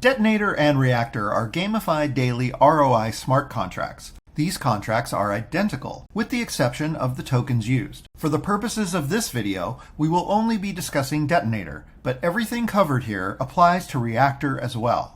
Detonator and Reactor are gamified daily ROI smart contracts. These contracts are identical, with the exception of the tokens used. For the purposes of this video, we will only be discussing Detonator, but everything covered here applies to Reactor as well.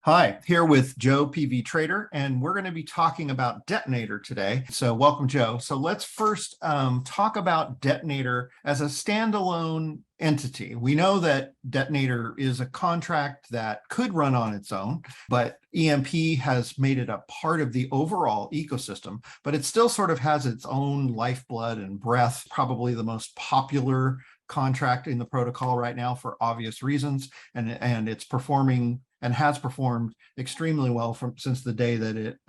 Hi, here with Joe, PV Trader, and we're going to be talking about Detonator today. So welcome, Joe. So let's first talk about Detonator as a standalone entity. We know that Detonator is a contract that could run on its own, but EMP has made it a part of the overall ecosystem, but it still sort of has its own lifeblood and breath, probably the most popular contract in the protocol right now for obvious reasons, and it's performing and has performed extremely well since the day that it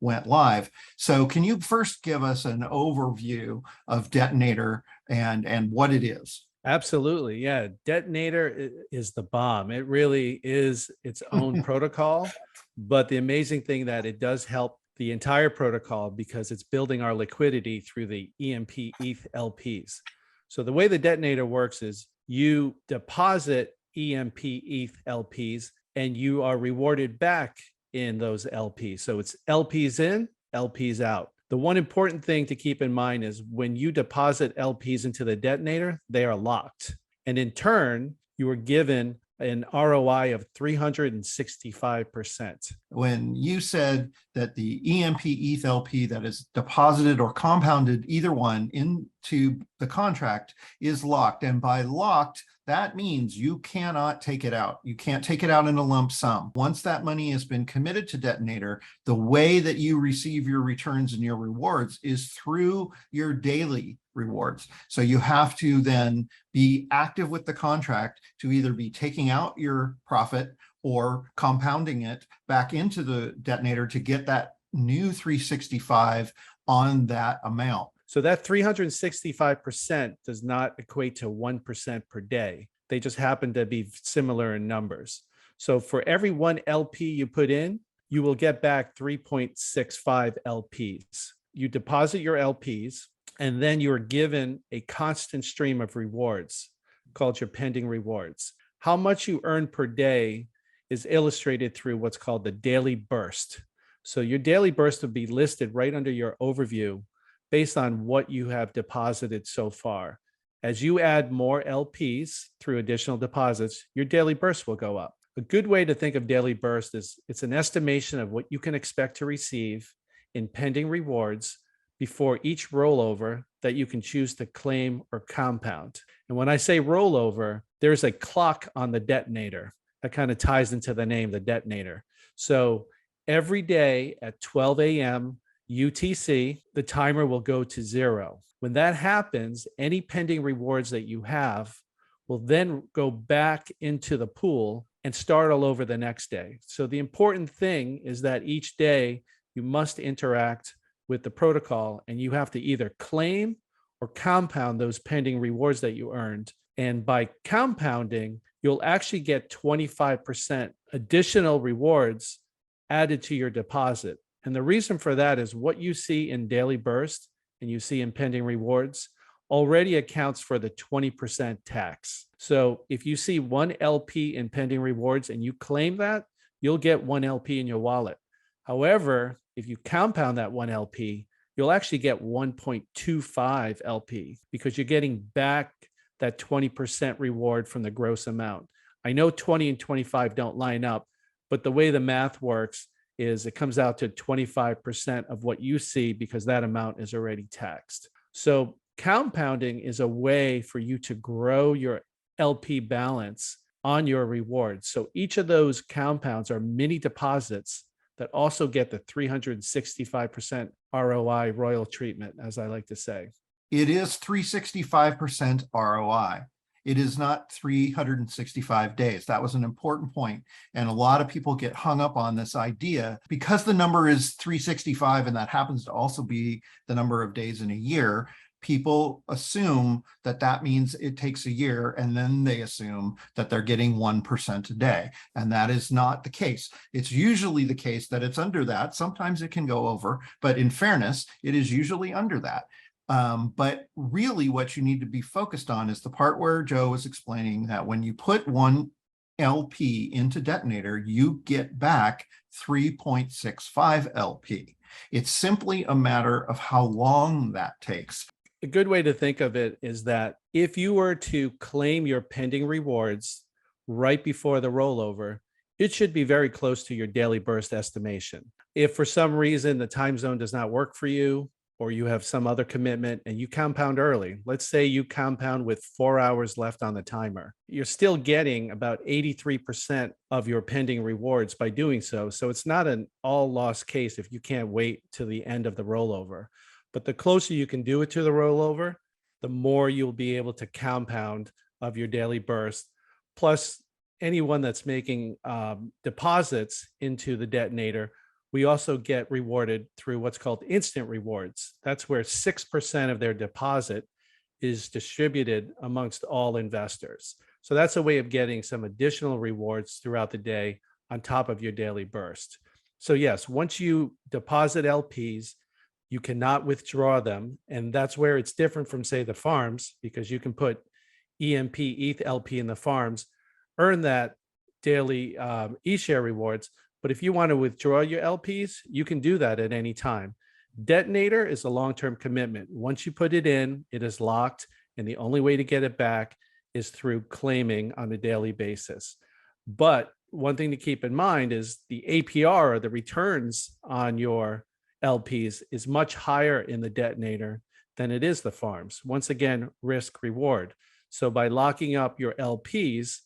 went live. So can you first give us an overview of Detonator and what it is? Absolutely. Yeah. Detonator is the bomb. It really is its own protocol. But the amazing thing that it does help the entire protocol because it's building our liquidity through the EMP ETH LPs. So the way the Detonator works is you deposit EMP ETH LPs and you are rewarded back in those LPs. So it's LPs in, LPs out. The one important thing to keep in mind is when you deposit LPs into the Detonator, they are locked. And in turn, you are given an ROI of 365%. When you said that the EMP ETH LP that is deposited or compounded, either one, into the contract is locked. And by locked, that means you cannot take it out. You can't take it out in a lump sum. Once that money has been committed to Detonator, the way that you receive your returns and your rewards is through your daily rewards. So you have to then be active with the contract to either be taking out your profit or compounding it back into the Detonator to get that new 365 on that amount. So that 365% does not equate to 1% per day. They just happen to be similar in numbers. So for every one LP you put in, you will get back 3.65 LPs. You deposit your LPs, and then you are given a constant stream of rewards called your pending rewards. How much you earn per day is illustrated through what's called the daily burst. So your daily burst will be listed right under your overview based on what you have deposited so far. As you add more LPs through additional deposits, your daily burst will go up. A good way to think of daily burst is it's an estimation of what you can expect to receive in pending rewards before each rollover that you can choose to claim or compound. And when I say rollover, there's a clock on the Detonator. That kind of ties into the name, the Detonator. So every day at 12 a.m. UTC, the timer will go to 0. When that happens, any pending rewards that you have will then go back into the pool and start all over the next day. So the important thing is that each day you must interact with the protocol and you have to either claim or compound those pending rewards that you earned. And by compounding, you'll actually get 25% additional rewards added to your deposit. And the reason for that is what you see in daily burst and you see in pending rewards already accounts for the 20% tax. So if you see one LP in pending rewards and you claim that, you'll get one LP in your wallet. However, if you compound that one LP, you'll actually get 1.25 LP because you're getting back that 20% reward from the gross amount. I know 20 and 25 don't line up, but the way the math works is it comes out to 25% of what you see because that amount is already taxed. So compounding is a way for you to grow your LP balance on your rewards. So each of those compounds are mini deposits that also get the 365% ROI royal treatment, as I like to say. It is 365% ROI. It is not 365 days. That was an important point. And a lot of people get hung up on this idea because the number is 365 and that happens to also be the number of days in a year. People assume that that means it takes a year, and then they assume that they're getting 1% a day. And that is not the case. It's usually the case that it's under that. Sometimes it can go over, but in fairness, it is usually under that. But really what you need to be focused on is the part where Joe was explaining that when you put one LP into Detonator, you get back 3.65 LP. It's simply a matter of how long that takes. A good way to think of it is that if you were to claim your pending rewards right before the rollover, it should be very close to your daily burst estimation. If for some reason the time zone does not work for you, or you have some other commitment and you compound early, let's say you compound with 4 hours left on the timer, you're still getting about 83% of your pending rewards by doing so. So it's not an all lost case if you can't wait till the end of the rollover. But the closer you can do it to the rollover, the more you'll be able to compound of your daily burst. Plus, anyone that's making deposits into the detonator, we also get rewarded through what's called instant rewards. That's where 6% of their deposit is distributed amongst all investors. So that's a way of getting some additional rewards throughout the day on top of your daily burst. So yes, once you deposit LPs, you cannot withdraw them. And that's where it's different from, say, the farms, because you can put ETH LP in the farms, earn that daily eShare rewards. But if you want to withdraw your LPs, you can do that at any time. Detonator is a long-term commitment. Once you put it in, it is locked. And the only way to get it back is through claiming on a daily basis. But one thing to keep in mind is the APR, or the returns on your LPs, is much higher in the detonator than it is the farms. Once again, risk reward. So by locking up your LPs,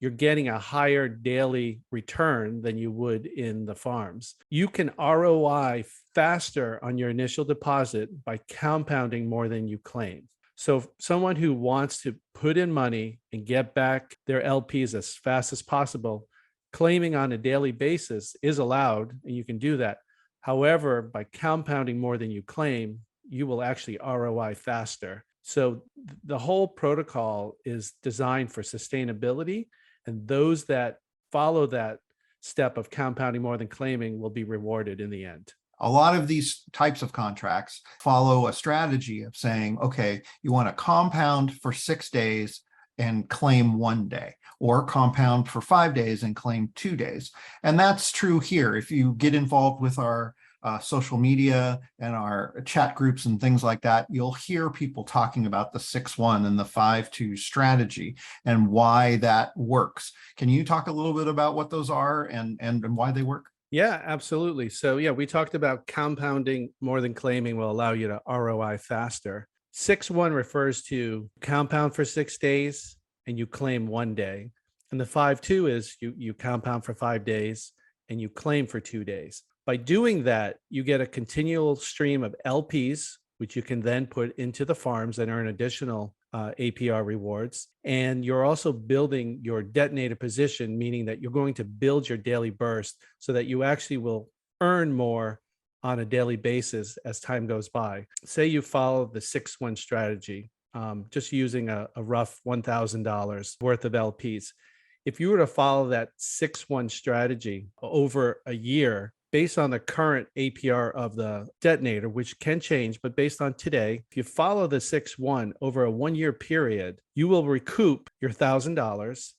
you're getting a higher daily return than you would in the farms. You can ROI faster on your initial deposit by compounding more than you claim. So someone who wants to put in money and get back their LPs as fast as possible, claiming on a daily basis is allowed, and you can do that. However, by compounding more than you claim, you will actually ROI faster. So the whole protocol is designed for sustainability, and those that follow that step of compounding more than claiming will be rewarded in the end. A lot of these types of contracts follow a strategy of saying, okay, you want to compound for 6 days and claim 1 day, or compound for 5 days and claim 2 days. And that's true here. If you get involved with our social media and our chat groups and things like that, you'll hear people talking about the 6-1 and the 5-2 strategy and why that works. Can you talk a little bit about what those are and why they work? Yeah, absolutely. So yeah, we talked about compounding more than claiming will allow you to ROI faster. 6-1 refers to compound for 6 days and you claim 1 day. And the 5-2 is you compound for 5 days and you claim for 2 days. By doing that, you get a continual stream of LPs, which you can then put into the farms and earn additional APR rewards. And you're also building your detonator position, meaning that you're going to build your daily burst so that you actually will earn more on a daily basis as time goes by. Say you follow the 6-1 strategy, just using a rough $1,000 worth of LPs. If you were to follow that 6-1 strategy over a year, based on the current APR of the detonator, which can change, but based on today, if you follow the 6-1 over a 1-year period, you will recoup your $1,000,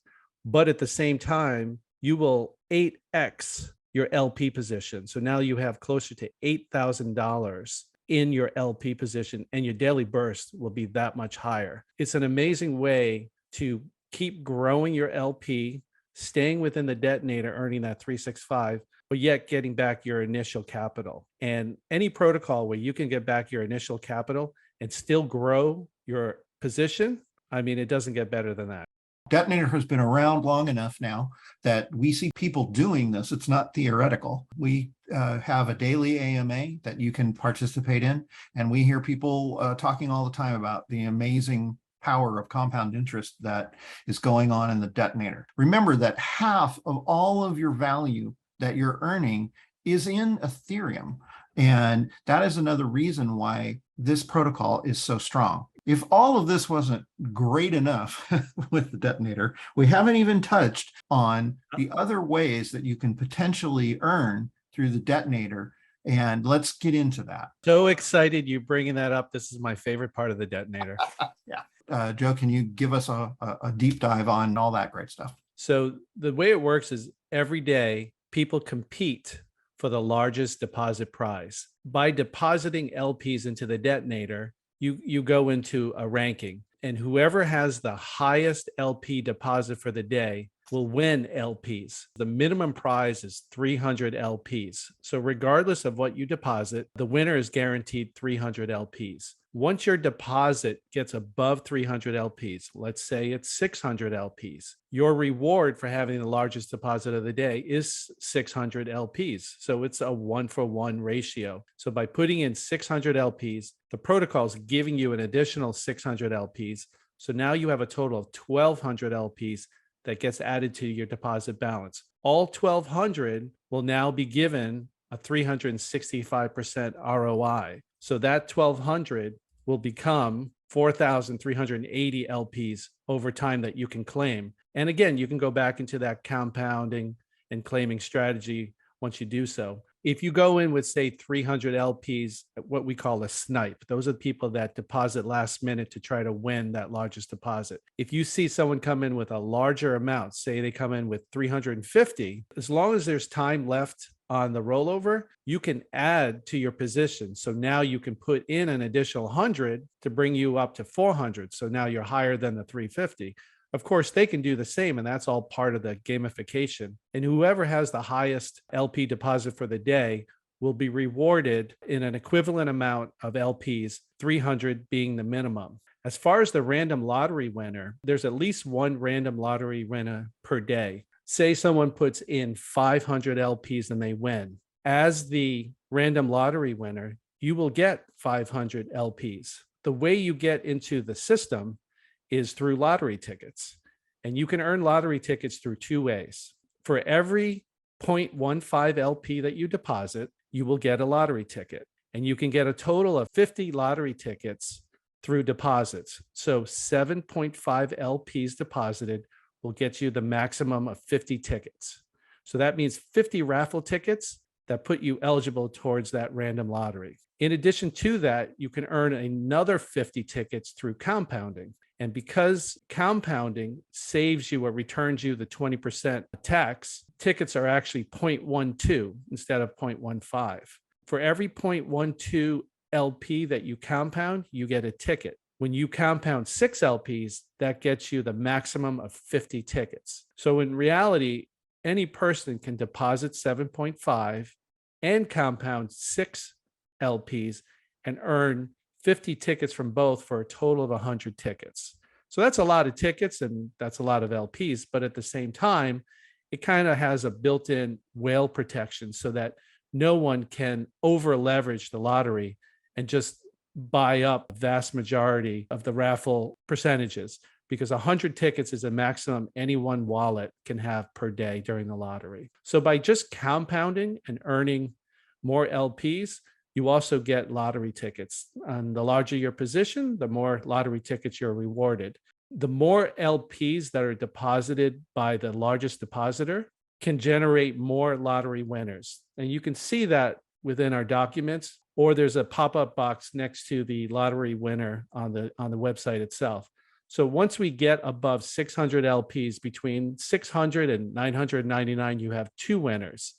but at the same time, you will 8x your LP position. So now you have closer to $8,000 in your LP position, and your daily burst will be that much higher. It's an amazing way to keep growing your LP, staying within the detonator, earning that 365, but yet getting back your initial capital. And any protocol where you can get back your initial capital and still grow your position, I mean, it doesn't get better than that. Detonator has been around long enough now that we see people doing this. It's not theoretical. We have a daily AMA that you can participate in, and we hear people talking all the time about the amazing power of compound interest that is going on in the detonator. Remember that half of all of your value that you're earning is in Ethereum. And that is another reason why this protocol is so strong. If all of this wasn't great enough with the detonator, we haven't even touched on the other ways that you can potentially earn through the detonator. And let's get into that. So excited you're bringing that up. This is my favorite part of the detonator. Yeah. Joe, can you give us a deep dive on all that great stuff? So the way it works is every day people compete for the largest deposit prize. By depositing LPs into the detonator, you go into a ranking, and whoever has the highest LP deposit for the day will win LPs. The minimum prize is 300 LPs. So regardless of what you deposit, the winner is guaranteed 300 LPs. Once your deposit gets above 300 LPs, let's say it's 600 LPs, your reward for having the largest deposit of the day is 600 LPs. So it's a 1-for-1 ratio. So by putting in 600 LPs, the protocol is giving you an additional 600 LPs. So now you have a total of 1,200 LPs that gets added to your deposit balance. All 1,200 will now be given a 365% ROI. So that 1,200 will become 4,380 LPs over time that you can claim. And again, you can go back into that compounding and claiming strategy once you do so. If you go in with, say, 300 LPs, what we call a snipe, those are the people that deposit last minute to try to win that largest deposit. If you see someone come in with a larger amount, say they come in with 350, as long as there's time left on the rollover, you can add to your position. So now you can put in an additional 100 to bring you up to 400. So now you're higher than the 350. Of course, they can do the same, and that's all part of the gamification. And whoever has the highest LP deposit for the day will be rewarded in an equivalent amount of LPs, 300 being the minimum. As far as the random lottery winner, there's at least one random lottery winner per day. Say someone puts in 500 LPs and they win. As the random lottery winner, you will get 500 LPs. The way you get into the system is through lottery tickets. And you can earn lottery tickets through two ways. For every 0.15 LP that you deposit, you will get a lottery ticket. And you can get a total of 50 lottery tickets through deposits. So 7.5 LPs deposited will get you the maximum of 50 tickets. So that means 50 raffle tickets that put you eligible towards that random lottery. In addition to that, you can earn another 50 tickets through compounding. And because compounding saves you or returns you the 20% tax, tickets are actually 0.12 instead of 0.15. For every 0.12 LP that you compound, you get a ticket. When you compound 6 LPs, that gets you the maximum of 50 tickets. So in reality, any person can deposit 7.5 and compound 6 LPs and earn 50 tickets from both for a total of 100 tickets. So that's a lot of tickets and that's a lot of LPs, but at the same time, it kind of has a built-in whale protection so that no one can over leverage the lottery and just buy up the vast majority of the raffle percentages, because 100 tickets is a maximum any one wallet can have per day during the lottery. So by just compounding and earning more LPs, you also get lottery tickets. And the larger your position, the more lottery tickets you're rewarded. The more LPs that are deposited by the largest depositor can generate more lottery winners. And you can see that within our documents, or there's a pop-up box next to the lottery winner on the website itself. So once we get above 600 LPs, between 600 and 999, you have 2 winners.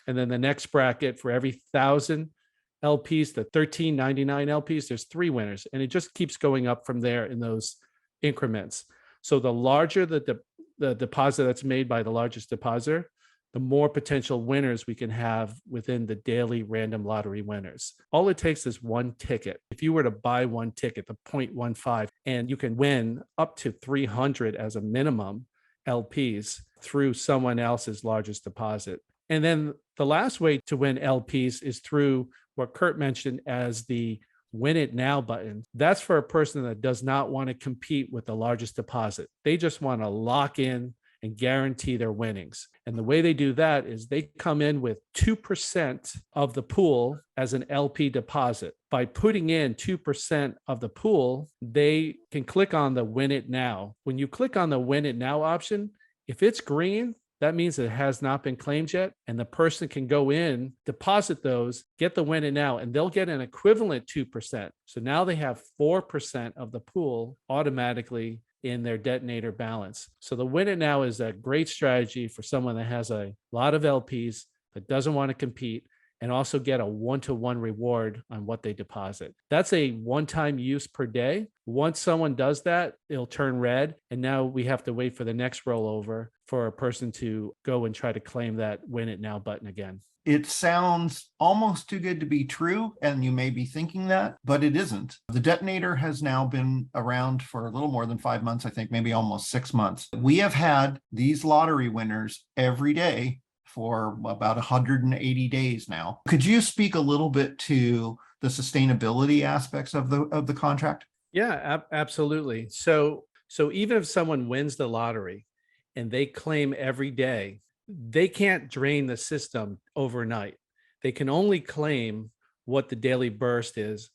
And then the next bracket, for every 1,000 LPs, the 1399 LPs, there's 3 winners. And it just keeps going up from there in those increments. So the larger the deposit that's made by the largest depositor, the more potential winners we can have within the daily random lottery winners. All it takes is one ticket. If you were to buy one ticket, the 0.15, and you can win up to 300 as a minimum LPs through someone else's largest deposit. And then the last way to win LPs is through what Kurt mentioned as the Win It Now button. That's for a person that does not want to compete with the largest deposit. They just want to lock in and guarantee their winnings. And the way they do that is they come in with 2% of the pool as an LP deposit. By putting in 2% of the pool, they can click on the Win It Now. When you click on the Win It Now option, if it's green, that means it has not been claimed yet, and the person can go in, deposit those, get the Win It Now, and they'll get an equivalent 2%. So now they have 4% of the pool automatically in their detonator balance. So the win it now is a great strategy for someone that has a lot of LPs that doesn't want to compete and also get a one-to-one reward on what they deposit. That's a one-time use per day. Once someone does that, it'll turn red. And now we have to wait for the next rollover for a person to go and try to claim that win it now button again. It sounds almost too good to be true, and you may be thinking that, but it isn't. The detonator has now been around for a little more than 5 months, I think, maybe almost 6 months. We have had these lottery winners every day for about 180 days now. Could you speak a little bit to the sustainability aspects of the contract? Yeah, absolutely. So even if someone wins the lottery and they claim every day, they can't drain the system overnight. They can only claim what the daily burst is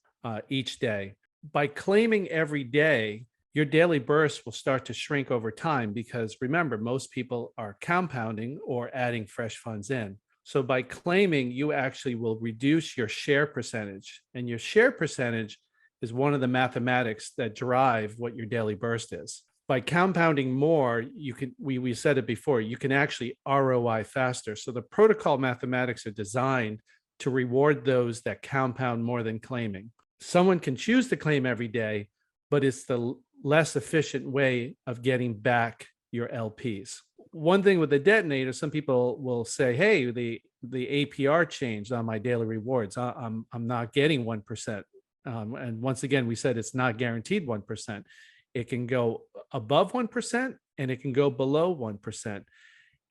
each day. By claiming every day, your daily burst will start to shrink over time because remember, most people are compounding or adding fresh funds in. So by claiming, you actually will reduce your share percentage, and your share percentage is one of the mathematics that drive what your daily burst is. By compounding more, you can, we said it before, you can actually ROI faster. So the protocol mathematics are designed to reward those that compound more than claiming. Someone can choose to claim every day, but it's the less efficient way of getting back your LPs. One thing with the detonator, some people will say, hey, the APR changed on my daily rewards. I'm not getting 1%. And once again, we said it's not guaranteed 1%. It can go above 1% and it can go below 1%.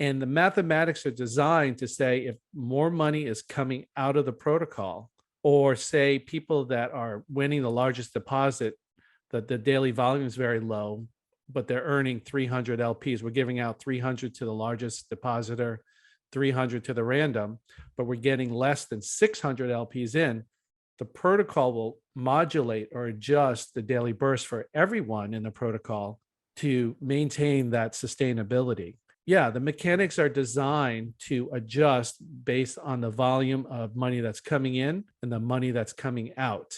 And the mathematics are designed to say if more money is coming out of the protocol, or say people that are winning the largest deposit, that the daily volume is very low, but they're earning 300 LPs. We're giving out 300 to the largest depositor, 300 to the random, but we're getting less than 600 LPs in. The protocol will modulate or adjust the daily burst for everyone in the protocol to maintain that sustainability. Yeah, the mechanics are designed to adjust based on the volume of money that's coming in and the money that's coming out.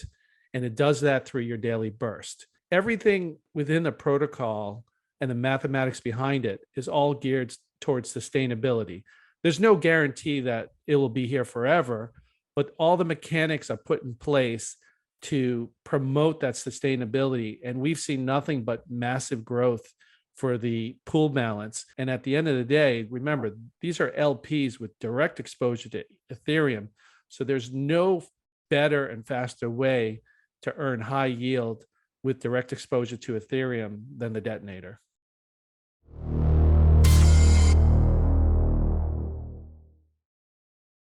And it does that through your daily burst. Everything within the protocol and the mathematics behind it is all geared towards sustainability. There's no guarantee that it will be here forever, but all the mechanics are put in place to promote that sustainability. And we've seen nothing but massive growth for the pool balance. And at the end of the day, remember, these are LPs with direct exposure to Ethereum. So there's no better and faster way to earn high yield with direct exposure to Ethereum than the detonator.